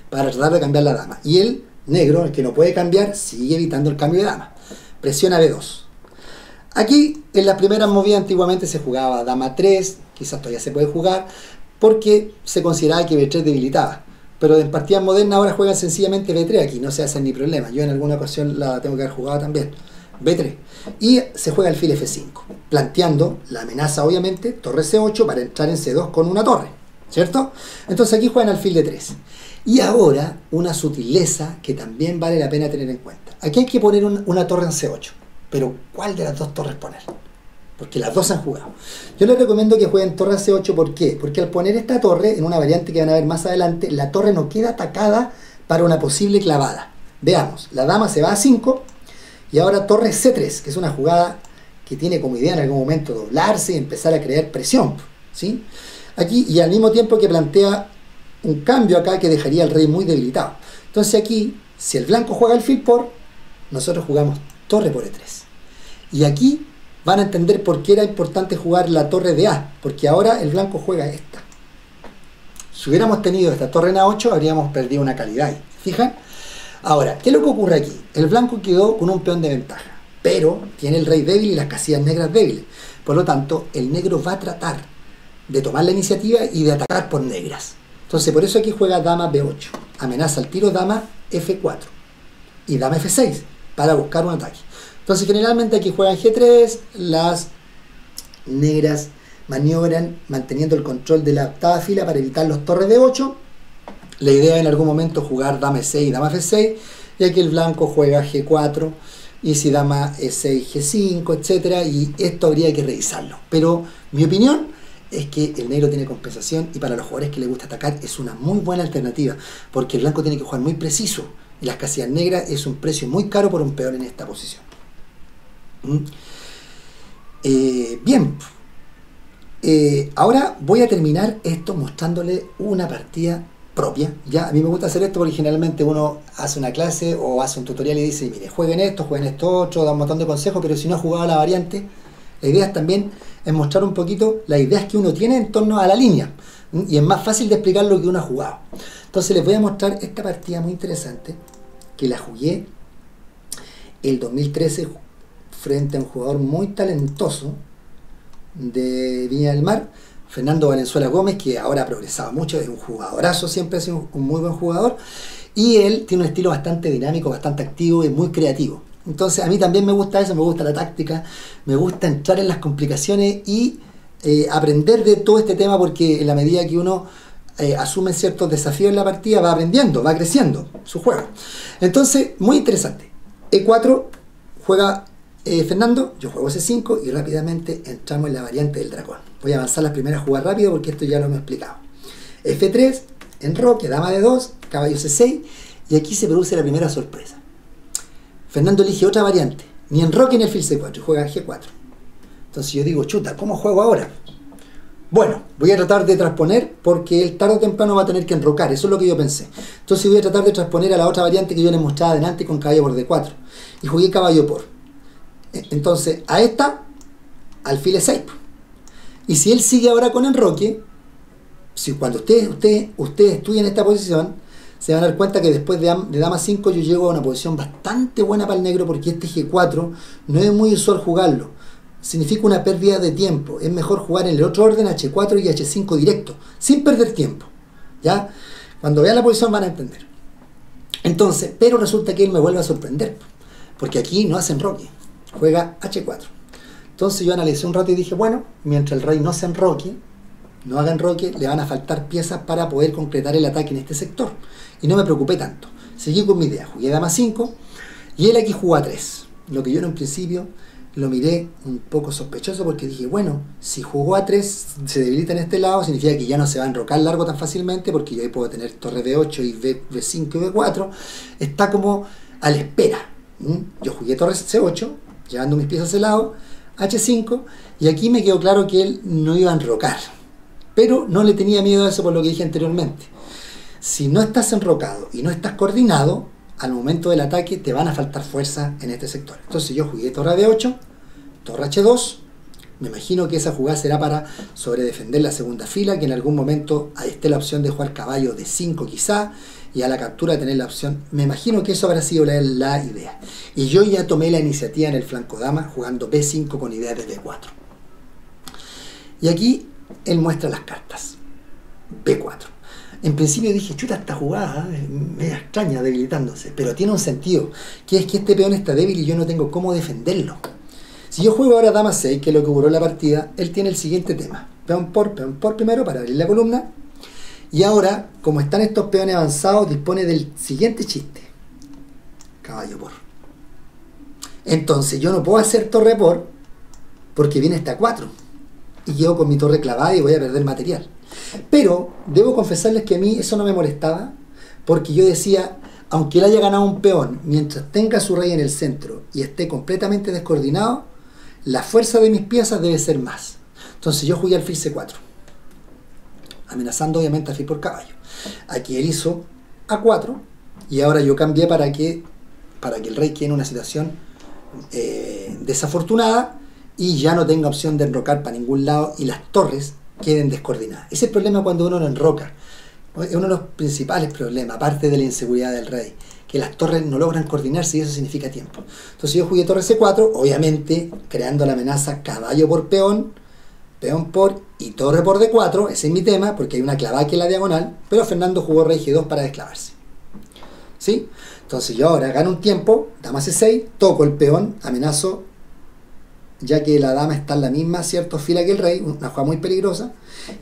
Para tratar de cambiar la dama. Y el negro, el que no puede cambiar, sigue evitando el cambio de dama. Presiona B2. Aquí, en las primeras movidas antiguamente se jugaba dama 3, quizás todavía se puede jugar, porque se consideraba que B3 debilitaba. Pero en partidas modernas ahora juegan sencillamente B3, aquí no se hacen ni problema. Yo en alguna ocasión la tengo que haber jugado también. B3. Y se juega alfil F5, planteando la amenaza, obviamente, torre C8 para entrar en C2 con una torre. ¿Cierto? Entonces aquí juegan alfil D3. Y ahora una sutileza que también vale la pena tener en cuenta. Aquí hay que poner una torre en C8. Pero ¿cuál de las dos torres poner? Porque las dos se han jugado. Yo les recomiendo que jueguen torre C8. ¿Por qué? Porque al poner esta torre en una variante que van a ver más adelante, la torre no queda atacada para una posible clavada. Veamos, la dama se va a 5 y ahora torre C3, que es una jugada que tiene como idea en algún momento doblarse y empezar a crear presión. ¿Sí? Aquí, y al mismo tiempo que plantea un cambio acá que dejaría al rey muy debilitado. Entonces aquí, si el blanco juega alfil por, nosotros jugamos torre por E3. Y aquí van a entender por qué era importante jugar la torre de A, porque ahora el blanco juega esta. Si hubiéramos tenido esta torre en A8, habríamos perdido una calidad ahí. ¿Fijan? Ahora, ¿qué es lo que ocurre aquí? El blanco quedó con un peón de ventaja, pero tiene el rey débil y las casillas negras débiles. Por lo tanto, el negro va a tratar de tomar la iniciativa y de atacar por negras. Entonces, por eso aquí juega dama b8. Amenaza al tiro dama f4 y dama f6 para buscar un ataque. Entonces, generalmente aquí juegan g3, las negras maniobran manteniendo el control de la octava fila para evitar los torres de 8. La idea es en algún momento jugar dama e6 y dama f6, y aquí el blanco juega g4, y si dama e6, g5, etcétera, y esto habría que revisarlo. Pero mi opinión es que el negro tiene compensación, y para los jugadores que les gusta atacar es una muy buena alternativa, porque el blanco tiene que jugar muy preciso, y las casillas negras es un precio muy caro por un peón en esta posición. Bien. Ahora voy a terminar esto mostrándole una partida propia. Ya, a mí me gusta hacer esto porque generalmente uno hace una clase o hace un tutorial y dice, mire, jueguen esto otro, da un montón de consejos, pero si no ha jugado la variante, la idea también es mostrar un poquito las ideas que uno tiene en torno a la línea, y es más fácil de explicar lo que uno ha jugado. Entonces les voy a mostrar esta partida muy interesante que la jugué el 2013 frente a un jugador muy talentoso de Viña del Mar, Fernando Valenzuela Gómez, que ahora ha progresado mucho, es un jugadorazo, siempre ha sido un muy buen jugador, y él tiene un estilo bastante dinámico, bastante activo y muy creativo. Entonces a mí también me gusta eso, me gusta la táctica, me gusta entrar en las complicaciones y aprender de todo este tema, porque en la medida que uno asume ciertos desafíos en la partida, va aprendiendo, va creciendo su juego. Entonces, muy interesante. E4 juega Fernando, yo juego C5 y rápidamente entramos en la variante del dragón. Voy a avanzar las primeras jugadas rápido porque esto ya lo hemos explicado. F3, enroque, dama de 2, caballo C6, y aquí se produce la primera sorpresa. Fernando elige otra variante, ni enroque ni alfil C4, juega G4. Entonces yo digo, chuta, ¿cómo juego ahora? Bueno, voy a tratar de transponer porque él tarde o temprano va a tener que enrocar, eso es lo que yo pensé. Entonces voy a tratar de transponer a la otra variante que yo les mostraba adelante con caballo por D4. Y jugué caballo por. Entonces, a esta, alfil E6. Y si él sigue ahora con enroque, si cuando ustedes estudien esta posición, se van a dar cuenta que después de dama 5 yo llego a una posición bastante buena para el negro, porque este G4 no es muy usual jugarlo. Significa una pérdida de tiempo. Es mejor jugar en el otro orden H4 y H5 directo, sin perder tiempo. ¿Ya? Cuando vean la posición van a entender. Entonces, pero resulta que él me vuelve a sorprender, porque aquí no hace enroque, juega H4. Entonces yo analicé un rato y dije, bueno, mientras el rey no se enroque, no haga enroque, le van a faltar piezas para poder concretar el ataque en este sector. Y no me preocupé tanto. Seguí con mi idea, jugué dama 5 y él aquí jugó A3. Lo que yo en un principio lo miré un poco sospechoso, porque dije, bueno, si jugó A3, se debilita en este lado, significa que ya no se va a enrocar largo tan fácilmente, porque yo ahí puedo tener torre B8 y B5 y B4. Está como a la espera. Yo jugué torre C8, llevando mis piezas al lado, H5, y aquí me quedó claro que él no iba a enrocar. Pero no le tenía miedo a eso por lo que dije anteriormente. Si no estás enrocado y no estás coordinado, al momento del ataque te van a faltar fuerza en este sector. Entonces yo jugué torre D8, torre H2, me imagino que esa jugada será para sobredefender la segunda fila, que en algún momento ahí esté la opción de jugar caballo D5 quizá, y a la captura tener la opción, me imagino que eso habrá sido la idea. Y yo ya tomé la iniciativa en el flanco dama, jugando B5 con idea de D4. Y aquí él muestra las cartas. B4. En principio dije, chuta, esta jugada media extraña, debilitándose, pero tiene un sentido, que es que este peón está débil y yo no tengo cómo defenderlo. Si yo juego ahora dama 6, que es lo que ocurrió en la partida, él tiene el siguiente tema. Peón por primero para abrir la columna. Y ahora, como están estos peones avanzados, dispone del siguiente chiste. Caballo por. Entonces yo no puedo hacer torre por, porque viene hasta 4. Y quedo con mi torre clavada y voy a perder material. Pero debo confesarles que a mí eso no me molestaba, porque yo decía, aunque él haya ganado un peón, mientras tenga su rey en el centro y esté completamente descoordinado, la fuerza de mis piezas debe ser más. Entonces yo jugué alfil C4, amenazando obviamente alfil por caballo. Aquí él hizo A4 y ahora yo cambié para que el rey quede en una situación desafortunada y ya no tenga opción de enrocar para ningún lado y las torres queden descoordinadas. Ese es el problema cuando uno no enroca. Es uno de los principales problemas, aparte de la inseguridad del rey, que las torres no logran coordinarse y eso significa tiempo. Entonces yo jugué torre C4, obviamente creando la amenaza caballo por peón, peón por y torre por D4, ese es mi tema, porque hay una clavada aquí en la diagonal, pero Fernando jugó rey G2 para desclavarse. ¿Sí? Entonces yo ahora gano un tiempo, dama C6, toco el peón, amenazo, ya que la dama está en la misma, ¿cierto?, fila que el rey, una jugada muy peligrosa,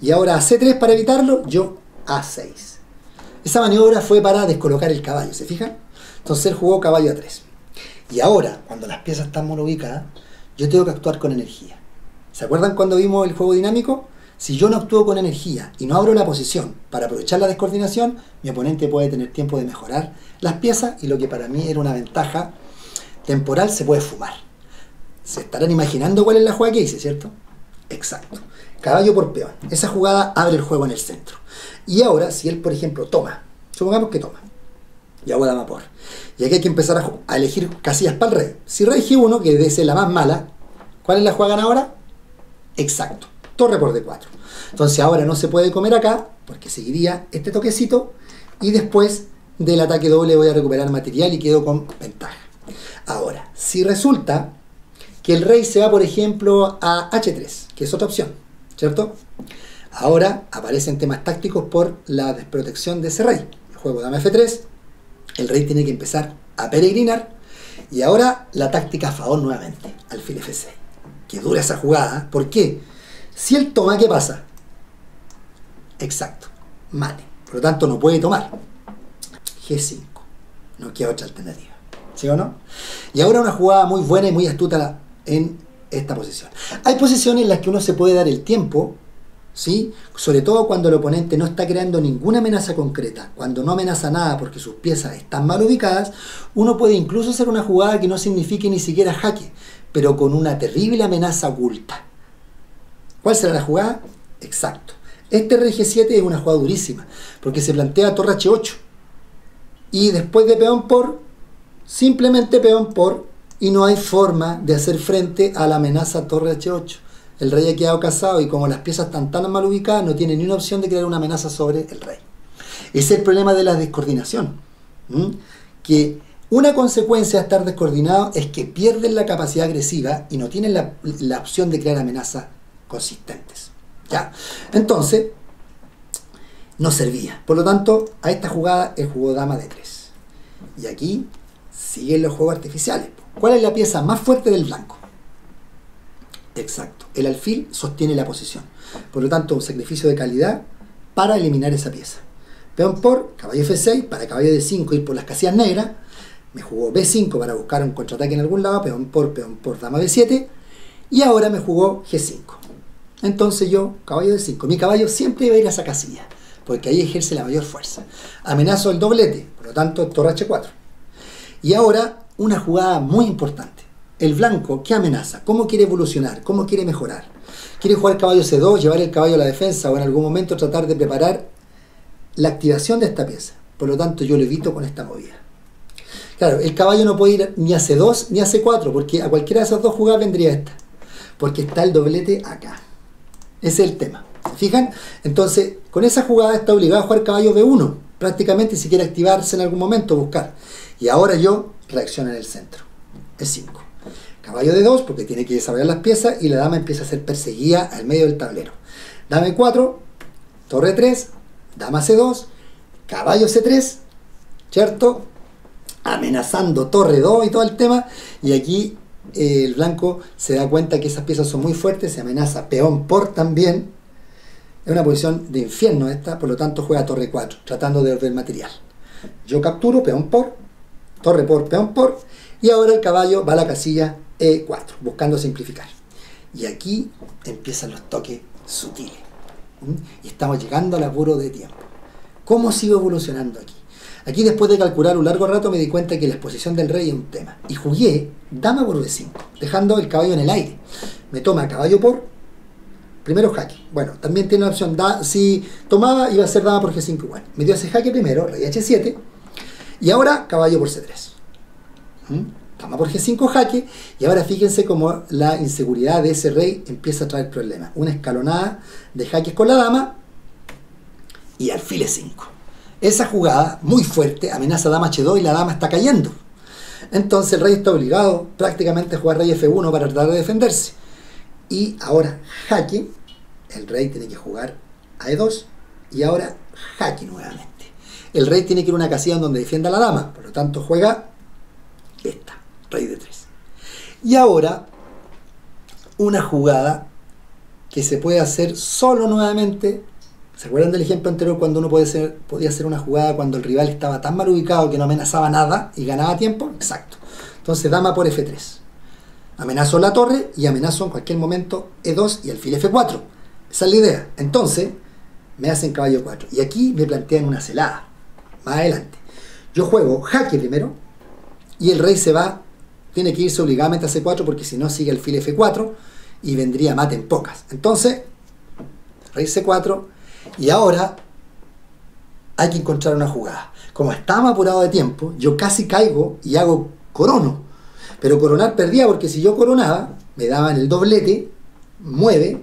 y ahora a C3 para evitarlo, yo A6. Esa maniobra fue para descolocar el caballo, ¿se fijan? Entonces él jugó caballo A3. Y ahora, cuando las piezas están mal ubicadas, yo tengo que actuar con energía. ¿Se acuerdan cuando vimos el juego dinámico? Si yo no actúo con energía y no abro la posición para aprovechar la descoordinación, mi oponente puede tener tiempo de mejorar las piezas y lo que para mí era una ventaja temporal se puede fumar. Se estarán imaginando cuál es la jugada que hice, ¿cierto? Exacto. Caballo por peón. Esa jugada abre el juego en el centro. Y ahora, si él, por ejemplo, toma, supongamos que toma, y hago dama por. Y aquí hay que empezar a elegir casillas para el rey. Si rey G1, que debe ser la más mala, ¿cuál es la jugada ganadora? Exacto. Torre por D4. Entonces ahora no se puede comer acá, porque seguiría este toquecito, y después del ataque doble voy a recuperar material y quedo con ventaja. Ahora, si resulta que el rey se va, por ejemplo, a H3, que es otra opción, ¿cierto? Ahora aparecen temas tácticos por la desprotección de ese rey. El juego dama F3, el rey tiene que empezar a peregrinar, y ahora la táctica a favor nuevamente, alfil F6. Que dura esa jugada, ¿por qué? Si él toma, ¿qué pasa? Exacto, mate. Por lo tanto, no puede tomar. G5. No queda otra alternativa. ¿Sí o no? Y ahora una jugada muy buena y muy astuta en esta posición. Hay posiciones en las que uno se puede dar el tiempo, ¿sí? Sobre todo cuando el oponente no está creando ninguna amenaza concreta. Cuando no amenaza nada porque sus piezas están mal ubicadas, uno puede incluso hacer una jugada que no signifique ni siquiera jaque, pero con una terrible amenaza oculta. ¿Cuál será la jugada? Exacto. Este rey G7 es una jugada durísima, porque se plantea torre H8. Y después de peón por, simplemente peón por, y no hay forma de hacer frente a la amenaza torre H8. El rey ha quedado casado y como las piezas están tan mal ubicadas, no tiene ni una opción de crear una amenaza sobre el rey. Ese es el problema de la descoordinación. Que una consecuencia de estar descoordinado es que pierden la capacidad agresiva y no tienen la opción de crear amenazas consistentes. ¿Ya? Entonces, no servía. Por lo tanto, a esta jugada él jugó dama D3. Y aquí siguen los juegos artificiales. ¿Cuál es la pieza más fuerte del blanco? Exacto. El alfil sostiene la posición. Por lo tanto, un sacrificio de calidad para eliminar esa pieza. Peón por, caballo F6, para caballo D5 ir por las casillas negras. Me jugó B5 para buscar un contraataque en algún lado. Peón por, dama B7. Y ahora me jugó G5. Entonces yo, caballo D5. Mi caballo siempre iba a ir a esa casilla, porque ahí ejerce la mayor fuerza. Amenazo el doblete, por lo tanto, torre H4. Y ahora, una jugada muy importante. El blanco, ¿qué amenaza? ¿Cómo quiere evolucionar? ¿Cómo quiere mejorar? ¿Quiere jugar caballo C2, llevar el caballo a la defensa o en algún momento tratar de preparar la activación de esta pieza? Por lo tanto, yo lo evito con esta movida. Claro, el caballo no puede ir ni a C2 ni a C4, porque a cualquiera de esas dos jugadas vendría esta. Porque está el doblete acá. Ese es el tema. ¿Se fijan? Entonces, con esa jugada está obligado a jugar caballo B1. Prácticamente si quiere activarse en algún momento, buscar. Y ahora yo reacciono en el centro. E5. Caballo D2 porque tiene que desarrollar las piezas y la dama empieza a ser perseguida al medio del tablero. Dama E4, torre 3, dama C2, caballo C3, ¿cierto? Amenazando torre 2 y todo el tema. Y aquí el blanco se da cuenta que esas piezas son muy fuertes, se amenaza peón por también. Es una posición de infierno esta, por lo tanto juega torre 4, tratando de volver material. Yo capturo, peón por, torre por, peón por, y ahora el caballo va a la casilla E4, buscando simplificar. Y aquí empiezan los toques sutiles. Y estamos llegando al apuro de tiempo. ¿Cómo sigo evolucionando aquí? Aquí después de calcular un largo rato me di cuenta que la exposición del rey es un tema. Y jugué dama por B5, dejando el caballo en el aire. Me toma caballo por, primero jaque. Bueno, también tiene la opción, si tomaba iba a ser dama por G5 igual. Me dio ese jaque primero, rey H7, y ahora caballo por C3. Dama por G5 jaque, y ahora fíjense cómo la inseguridad de ese rey empieza a traer problemas. Una escalonada de jaques con la dama, y alfil E5. Esa jugada, muy fuerte, amenaza dama H2 y la dama está cayendo. Entonces el rey está obligado prácticamente a jugar rey F1 para tratar de defenderse. Y ahora jaque, el rey tiene que jugar a E2 y ahora jaque nuevamente. El rey tiene que ir a una casilla donde defienda a la dama, por lo tanto juega esta, rey D3. Y ahora una jugada que se puede hacer solo nuevamente. ¿Se acuerdan del ejemplo anterior cuando uno podía hacer una jugada cuando el rival estaba tan mal ubicado que no amenazaba nada y ganaba tiempo? Exacto. Entonces dama por F3. Amenazo la torre y amenazo en cualquier momento E2 y alfil F4. Esa es la idea. Entonces me hacen caballo 4. Y aquí me plantean una celada. Más adelante. Yo juego jaque primero y el rey se va. Tiene que irse obligadamente a C4 porque si no sigue alfil F4 y vendría mate en pocas. Entonces, rey C4 y ahora hay que encontrar una jugada. Como estaba apurado de tiempo, yo casi caigo y hago corono. Pero coronar perdía porque si yo coronaba, me daban el doblete, mueve,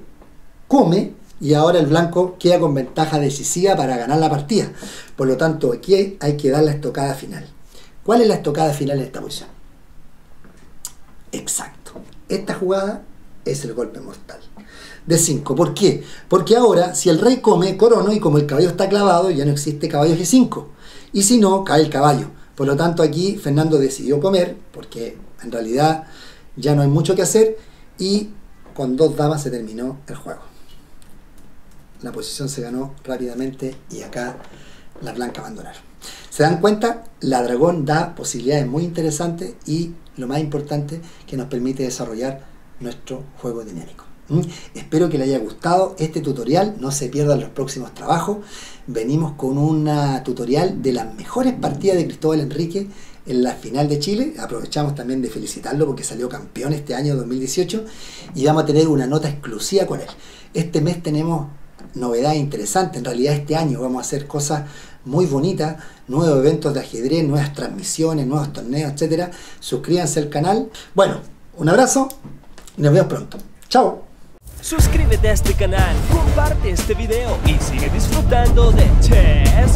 come y ahora el blanco queda con ventaja decisiva para ganar la partida. Por lo tanto, aquí hay que dar la estocada final. ¿Cuál es la estocada final en esta posición? Exacto. Esta jugada es el golpe mortal. D5. ¿Por qué? Porque ahora, si el rey come, corono, y como el caballo está clavado, ya no existe caballo G5. Y si no, cae el caballo. Por lo tanto, aquí Fernando decidió comer, porque en realidad ya no hay mucho que hacer, y con dos damas se terminó el juego. La posición se ganó rápidamente y acá las blancas abandonaron. ¿Se dan cuenta? La dragón da posibilidades muy interesantes y lo más importante que nos permite desarrollar nuestro juego dinámico. Espero que les haya gustado este tutorial, no se pierdan los próximos trabajos. Venimos con una tutorial de las mejores partidas de Cristóbal Enrique en la final de Chile. Aprovechamos también de felicitarlo porque salió campeón este año 2018 y vamos a tener una nota exclusiva con él. Este mes tenemos novedades interesantes, en realidad este año vamos a hacer cosas muy bonitas, nuevos eventos de ajedrez, nuevas transmisiones, nuevos torneos, etcétera. Suscríbanse al canal. Bueno, un abrazo y nos vemos pronto. Chao. Suscríbete a este canal, comparte este video y sigue disfrutando de Chess